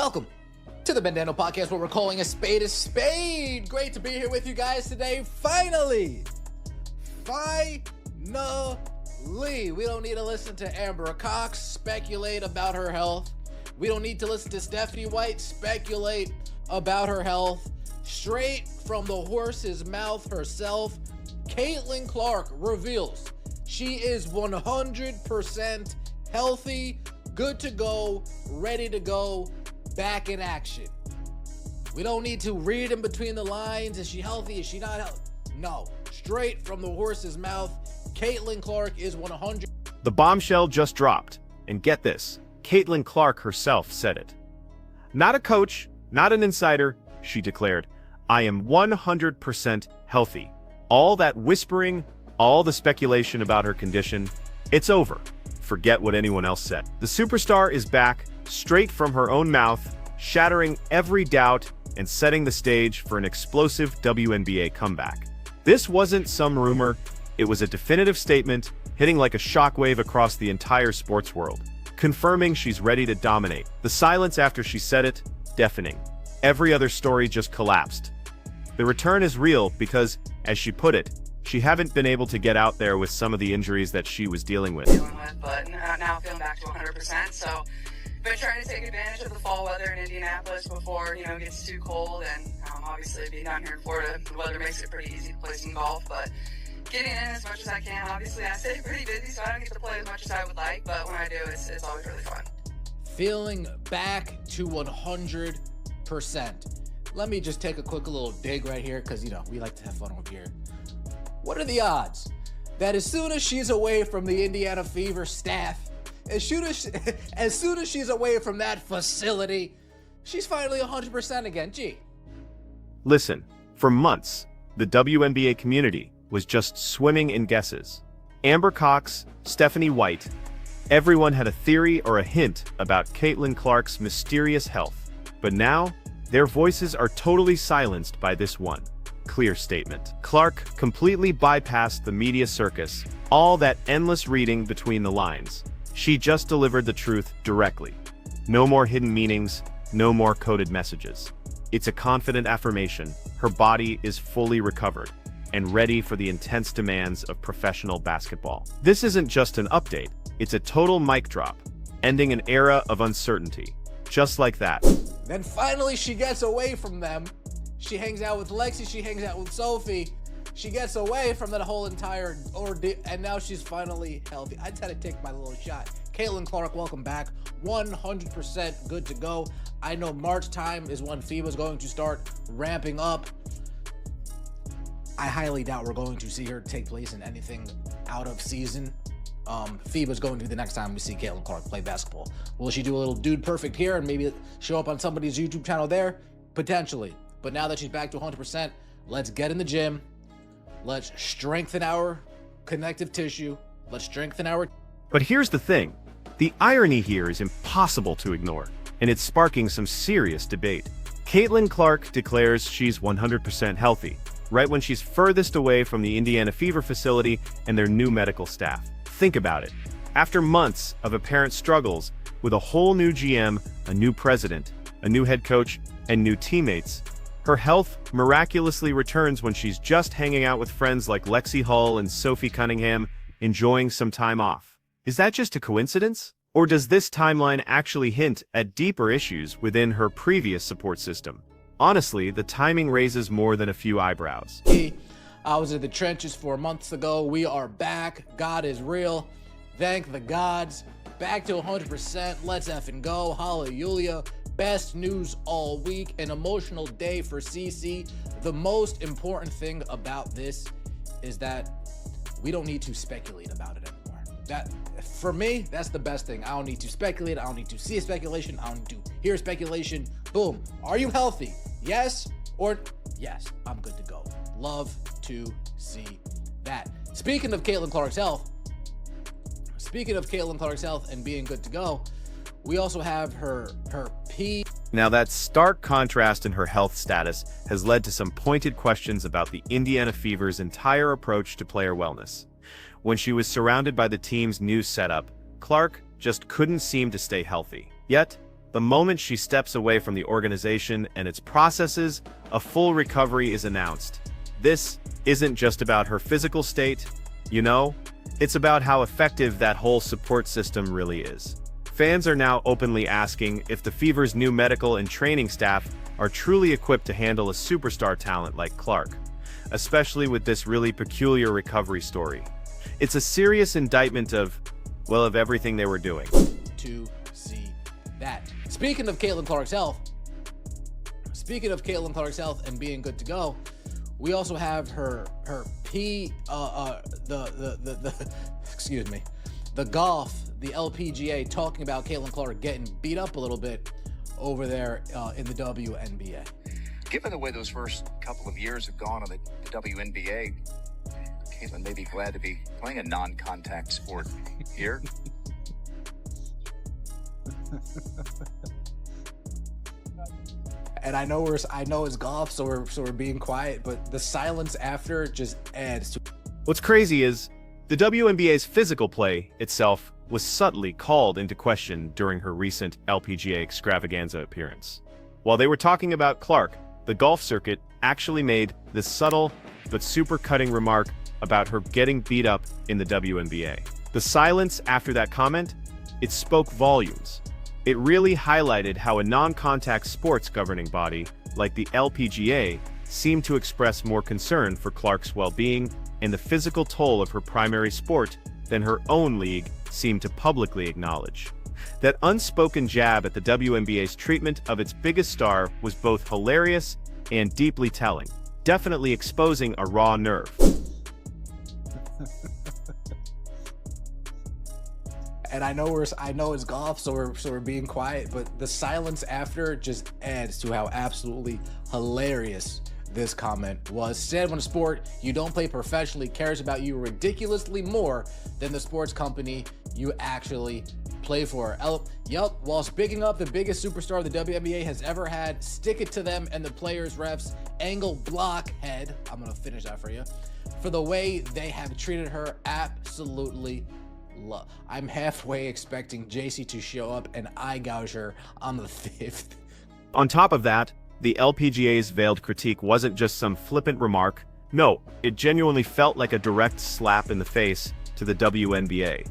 Welcome to the Bandano Podcast, where we're calling a spade a spade. Great to be here with you guys today. Finally, we don't need to listen to Amber Cox speculate about her health. We don't need to listen to Stephanie White speculate about her health. Straight from the horse's mouth herself, Caitlin Clark reveals she is 100% healthy, good to go, ready to go, back in action. We don't need to read in between the lines. Is she healthy? Is she not healthy? No. Straight from the horse's mouth, Caitlin Clark is 100. The bombshell just dropped. And get this, Caitlin Clark herself said it. Not a coach, not an insider, she declared, I am 100% healthy. All that whispering, all the speculation about her condition, it's over. Forget what anyone else said. The superstar is back, straight from her own mouth, shattering every doubt and setting the stage for an explosive WNBA comeback. This wasn't some rumor, it was a definitive statement, hitting like a shockwave across the entire sports world, confirming she's ready to dominate. The silence after she said it, deafening. Every other story just collapsed. The return is real because, as she put it, she haven't been able to get out there with some of the injuries that she was dealing with. But now feeling back to 100%, so been trying to take advantage of the fall weather in Indianapolis before, it gets too cold, and obviously being down here in Florida, the weather makes it pretty easy to play some golf, but getting in as much as I can. Obviously, I stay pretty busy, so I don't get to play as much as I would like, but when I do, it's always really fun. Feeling back to 100%. Let me just take a quick little dig right here, because, we like to have fun over here. What are the odds that as soon as she's away from the Indiana Fever staff, as soon as she's away from that facility, she's finally 100% again? Gee. Listen, for months, the WNBA community was just swimming in guesses. Amber Cox, Stephanie White, everyone had a theory or a hint about Caitlin Clark's mysterious health. But now, their voices are totally silenced by this one clear statement. Clark completely bypassed the media circus, all that endless reading between the lines. She just delivered the truth directly. No more hidden meanings, no more coded messages. It's a confident affirmation. Her body is fully recovered and ready for the intense demands of professional basketball. This isn't just an update, it's a total mic drop, ending an era of uncertainty. Just like that. Then finally she gets away from them. She hangs out with Lexi, she hangs out with Sophie. She gets away from that whole entire ordeal, and now she's finally healthy. I just had to take my little shot. Caitlin Clark, welcome back. 100% good to go. I know March time is when FIBA's going to start ramping up. I highly doubt we're going to see her take place in anything out of season. FIBA's going to be the next time we see Caitlin Clark play basketball. Will she do a little dude perfect here and maybe show up on somebody's YouTube channel there? Potentially. But now that she's back to 100%, let's get in the gym. Let's strengthen our connective tissue. Let's strengthen our... But here's the thing. The irony here is impossible to ignore, and it's sparking some serious debate. Caitlin Clark declares she's 100% healthy, right when she's furthest away from the Indiana Fever facility and their new medical staff. Think about it. After months of apparent struggles with a whole new GM, a new president, a new head coach, and new teammates, her health miraculously returns when she's just hanging out with friends like Lexi Hull and Sophie Cunningham, enjoying some time off. Is that just a coincidence? Or does this timeline actually hint at deeper issues within her previous support system? Honestly, the timing raises more than a few eyebrows. I was in the trenches 4 months ago. We are back. God is real. Thank the gods. Back to 100%. Let's effing go. Hallelujah. Best news all week. An emotional day for CC. The most important thing about this is that we don't need to speculate about it anymore. That, for me, that's the best thing. I don't need to speculate. I don't need to see a speculation. I don't need to hear speculation. Boom. Are you healthy? Yes or yes. I'm good to go. Love to see that. Speaking of Caitlin Clark's health and being good to go, we also have her P. Now, that stark contrast in her health status has led to some pointed questions about the Indiana Fever's entire approach to player wellness. When she was surrounded by the team's new setup, Clark just couldn't seem to stay healthy. Yet, The moment she steps away from the organization and its processes, a full recovery is announced. This isn't just about her physical state, you know? It's about how effective that whole support system really is. Fans are now openly asking if the Fever's new medical and training staff are truly equipped to handle a superstar talent like Clark, especially with this really peculiar recovery story. It's a serious indictment of everything they were doing. To see that. Speaking of Caitlin Clark's health and being good to go, we also have the golf, the LPGA, talking about Caitlin Clark getting beat up a little bit over there in the WNBA. Given the way those first couple of years have gone on the WNBA, Caitlin may be glad to be playing a non-contact sport here. And I know it's golf, so we're being quiet, but the silence after just adds to. What's crazy is the WNBA's physical play itself was subtly called into question during her recent LPGA extravaganza appearance. While they were talking about Clark, the golf circuit actually made this subtle but super cutting remark about her getting beat up in the WNBA. The silence after that comment, it spoke volumes. It really highlighted how a non-contact sports governing body, like the LPGA, seemed to express more concern for Clark's well-being and the physical toll of her primary sport than her own league seemed to publicly acknowledge. That unspoken jab at the WNBA's treatment of its biggest star was both hilarious and deeply telling, definitely exposing a raw nerve. And I know it's golf, so we're being quiet, but the silence after just adds to how absolutely hilarious this comment was. Said when a sport you don't play professionally cares about you ridiculously more than the sports company you actually play for. Yup, while speaking up the biggest superstar the WNBA has ever had, stick it to them and the players, refs, angle blockhead, I'm gonna finish that for you, for the way they have treated her. Absolutely love. I'm halfway expecting JC to show up and eye gouge her on the 5th. On top of that, the LPGA's veiled critique wasn't just some flippant remark. No, it genuinely felt like a direct slap in the face to the WNBA.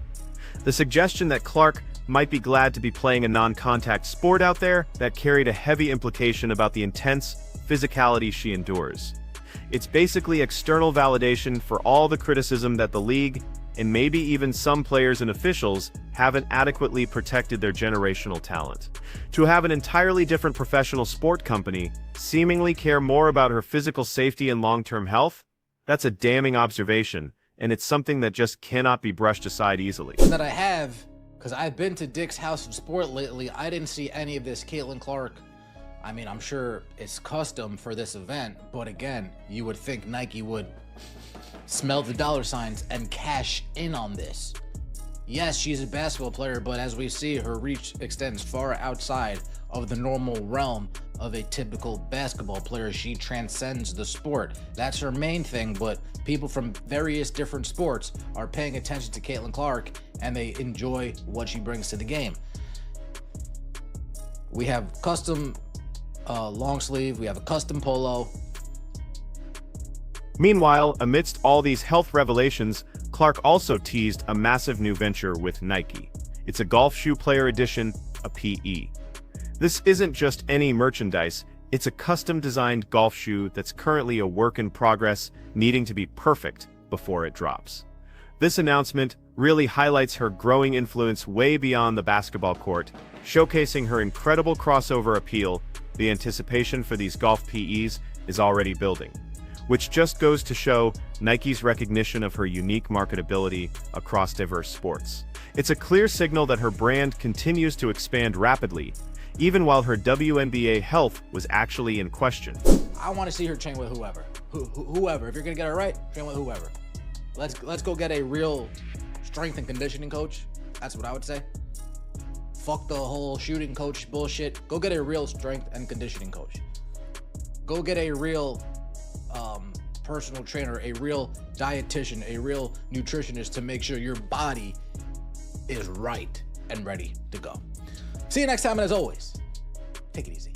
The suggestion that Clark might be glad to be playing a non-contact sport out there, that carried a heavy implication about the intense physicality she endures. It's basically external validation for all the criticism that the league, and maybe even some players and officials, haven't adequately protected their generational talent. To have an entirely different professional sport company seemingly care more about her physical safety and long-term health, that's a damning observation, and it's something that just cannot be brushed aside easily. That I have, because I've been to Dick's House of Sport lately, I didn't see any of this Caitlin Clark. I mean, I'm sure it's custom for this event, but again, you would think Nike would smell the dollar signs and cash in on this. Yes, she's a basketball player, but as we see, her reach extends far outside of the normal realm of a typical basketball player. She transcends the sport. That's her main thing, but people from various different sports are paying attention to Caitlin Clark and they enjoy what she brings to the game. We have custom long sleeve, we have a custom polo. Meanwhile, amidst all these health revelations, Clark also teased a massive new venture with Nike. It's a golf shoe player edition, a PE. This isn't just any merchandise, it's a custom-designed golf shoe that's currently a work in progress, needing to be perfect before it drops. This announcement really highlights her growing influence way beyond the basketball court, showcasing her incredible crossover appeal. The anticipation for these golf PEs is already building, which just goes to show Nike's recognition of her unique marketability across diverse sports. It's a clear signal that her brand continues to expand rapidly, even while her WNBA health was actually in question. I want to see her train with whoever. Whoever. If you're gonna get her right, train with whoever. Let's go get a real strength and conditioning coach. That's what I would say. Fuck the whole shooting coach bullshit. Go get a real strength and conditioning coach. Go get a real personal trainer, a real dietitian, a real nutritionist to make sure your body is right and ready to go. See you next time, and as always, take it easy.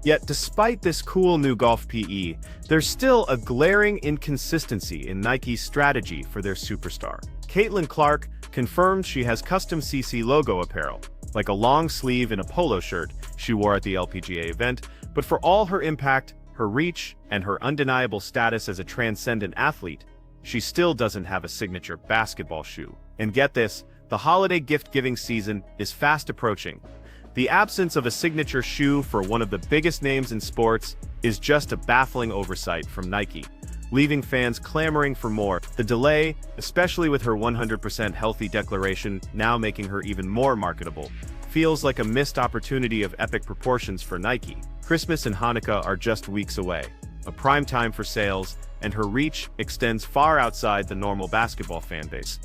Yet, despite this cool new golf PE, there's still a glaring inconsistency in Nike's strategy for their superstar. Caitlin Clark confirmed she has custom CC logo apparel, like a long sleeve and a polo shirt she wore at the LPGA event, but for all her impact, her reach, and her undeniable status as a transcendent athlete, she still doesn't have a signature basketball shoe. And get this, the holiday gift-giving season is fast approaching. The absence of a signature shoe for one of the biggest names in sports is just a baffling oversight from Nike, leaving fans clamoring for more. The delay, especially with her 100% healthy declaration now making her even more marketable, feels like a missed opportunity of epic proportions for Nike. Christmas and Hanukkah are just weeks away, a prime time for sales, and her reach extends far outside the normal basketball fan base.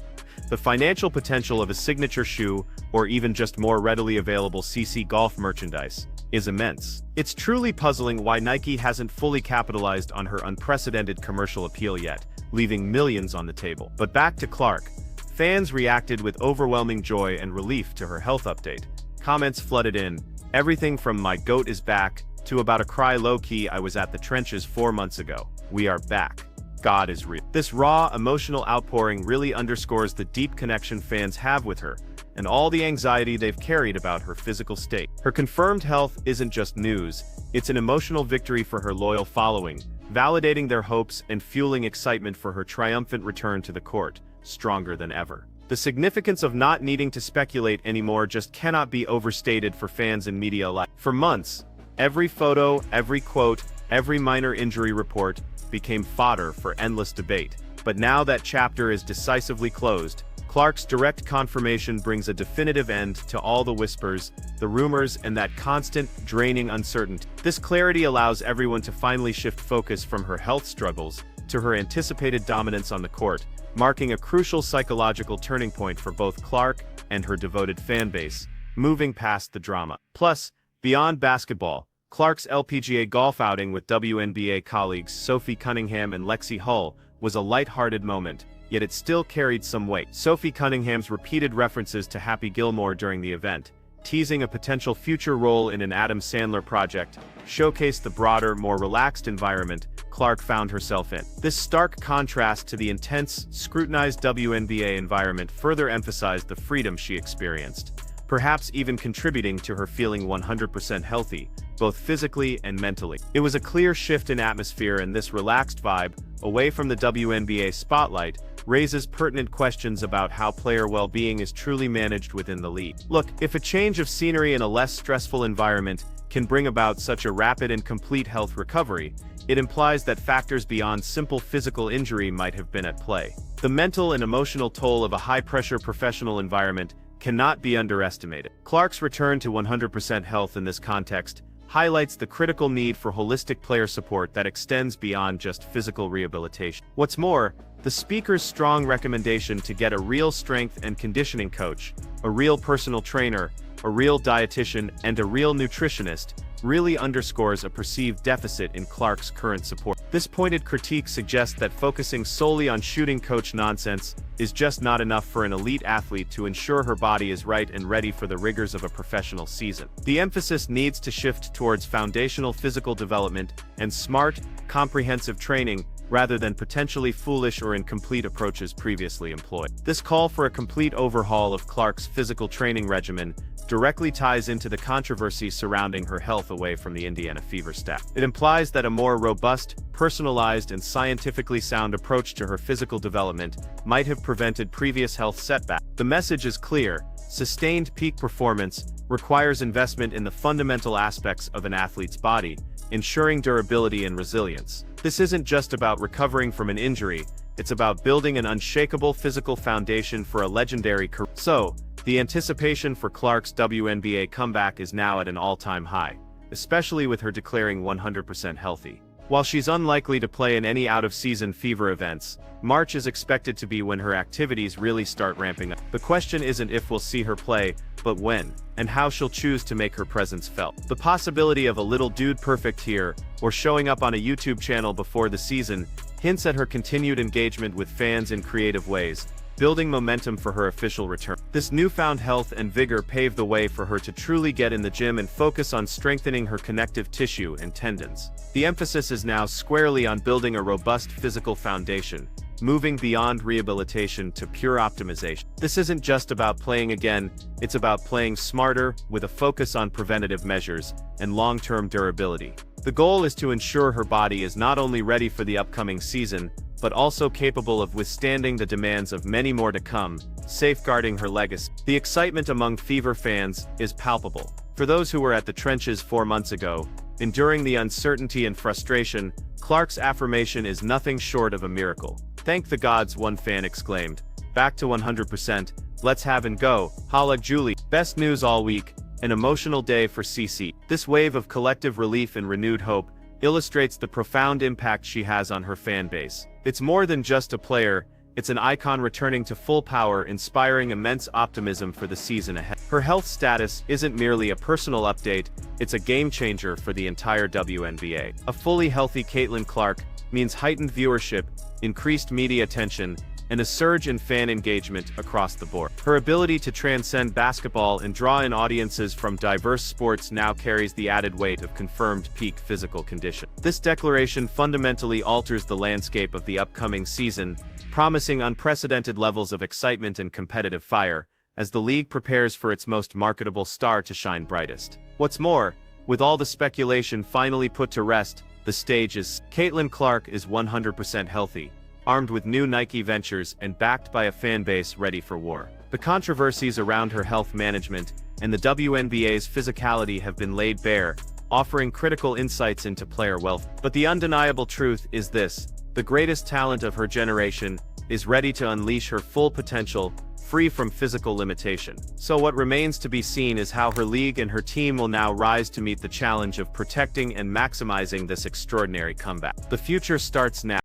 The financial potential of a signature shoe, or even just more readily available CC golf merchandise, is immense. It's truly puzzling why Nike hasn't fully capitalized on her unprecedented commercial appeal yet, leaving millions on the table. But back to Clark. Fans reacted with overwhelming joy and relief to her health update. Comments flooded in, everything from "my GOAT is back" to "about a cry low-key, I was at the trenches 4 months ago. We are back. God is real." This raw, emotional outpouring really underscores the deep connection fans have with her, and all the anxiety they've carried about her physical state. Her confirmed health isn't just news, it's an emotional victory for her loyal following, validating their hopes and fueling excitement for her triumphant return to the court, stronger than ever. The significance of not needing to speculate anymore just cannot be overstated for fans and media alike. For months, every photo, every quote, every minor injury report became fodder for endless debate. But now that chapter is decisively closed, Clark's direct confirmation brings a definitive end to all the whispers, the rumors, and that constant, draining uncertainty. This clarity allows everyone to finally shift focus from her health struggles to her anticipated dominance on the court, marking a crucial psychological turning point for both Clark and her devoted fan base, moving past the drama. Plus, beyond basketball, Clark's LPGA golf outing with WNBA colleagues Sophie Cunningham and Lexi Hull was a light-hearted moment, yet it still carried some weight. Sophie Cunningham's repeated references to Happy Gilmore during the event, teasing a potential future role in an Adam Sandler project, showcased the broader, more relaxed environment Clark found herself in. This stark contrast to the intense, scrutinized WNBA environment further emphasized the freedom she experienced, perhaps even contributing to her feeling 100% healthy, both physically and mentally. It was a clear shift in atmosphere, and this relaxed vibe, away from the WNBA spotlight, raises pertinent questions about how player well-being is truly managed within the league. Look, if a change of scenery in a less stressful environment can bring about such a rapid and complete health recovery, it implies that factors beyond simple physical injury might have been at play. The mental and emotional toll of a high-pressure professional environment cannot be underestimated. Clark's return to 100% health in this context highlights the critical need for holistic player support that extends beyond just physical rehabilitation. What's more, the speaker's strong recommendation to get a real strength and conditioning coach, a real personal trainer, a real dietitian, and a real nutritionist really underscores a perceived deficit in Clark's current support. This pointed critique suggests that focusing solely on shooting coach nonsense is just not enough for an elite athlete to ensure her body is right and ready for the rigors of a professional season. The emphasis needs to shift towards foundational physical development and smart, comprehensive training rather than potentially foolish or incomplete approaches previously employed. This call for a complete overhaul of Clark's physical training regimen directly ties into the controversy surrounding her health away from the Indiana Fever staff. It implies that a more robust, personalized, and scientifically sound approach to her physical development might have prevented previous health setbacks. The message is clear: sustained peak performance requires investment in the fundamental aspects of an athlete's body, ensuring durability and resilience. This isn't just about recovering from an injury, it's about building an unshakable physical foundation for a legendary career. So, the anticipation for Clark's WNBA comeback is now at an all-time high, especially with her declaring 100% healthy. While she's unlikely to play in any out-of-season Fever events, March is expected to be when her activities really start ramping up. The question isn't if we'll see her play, but when, and how she'll choose to make her presence felt. The possibility of a little dude perfect here, or showing up on a YouTube channel before the season, hints at her continued engagement with fans in creative ways, building momentum for her official return. This newfound health and vigor paved the way for her to truly get in the gym and focus on strengthening her connective tissue and tendons. The emphasis is now squarely on building a robust physical foundation, moving beyond rehabilitation to pure optimization. This isn't just about playing again, it's about playing smarter, with a focus on preventative measures and long-term durability. The goal is to ensure her body is not only ready for the upcoming season, but also capable of withstanding the demands of many more to come, safeguarding her legacy. The excitement among Fever fans is palpable. For those who were at the trenches 4 months ago, enduring the uncertainty and frustration, Clark's affirmation is nothing short of a miracle. "Thank the gods," one fan exclaimed. "Back to 100%, let's have and go, holla Julie." Best news all week, an emotional day for CC. This wave of collective relief and renewed hope illustrates the profound impact she has on her fan base. It's more than just a player, it's an icon returning to full power, inspiring immense optimism for the season ahead. Her health status isn't merely a personal update, it's a game-changer for the entire WNBA. A fully healthy Caitlin Clark means heightened viewership, increased media attention, and a surge in fan engagement across the board. Her ability to transcend basketball and draw in audiences from diverse sports now carries the added weight of confirmed peak physical condition. This declaration fundamentally alters the landscape of the upcoming season, promising unprecedented levels of excitement and competitive fire, as the league prepares for its most marketable star to shine brightest. What's more, with all the speculation finally put to rest, the stage is set. Caitlin Clark is 100% healthy, armed with new Nike ventures and backed by a fan base ready for war. The controversies around her health management and the WNBA's physicality have been laid bare, offering critical insights into player wealth. But the undeniable truth is this: the greatest talent of her generation is ready to unleash her full potential, free from physical limitation. So what remains to be seen is how her league and her team will now rise to meet the challenge of protecting and maximizing this extraordinary comeback. The future starts now.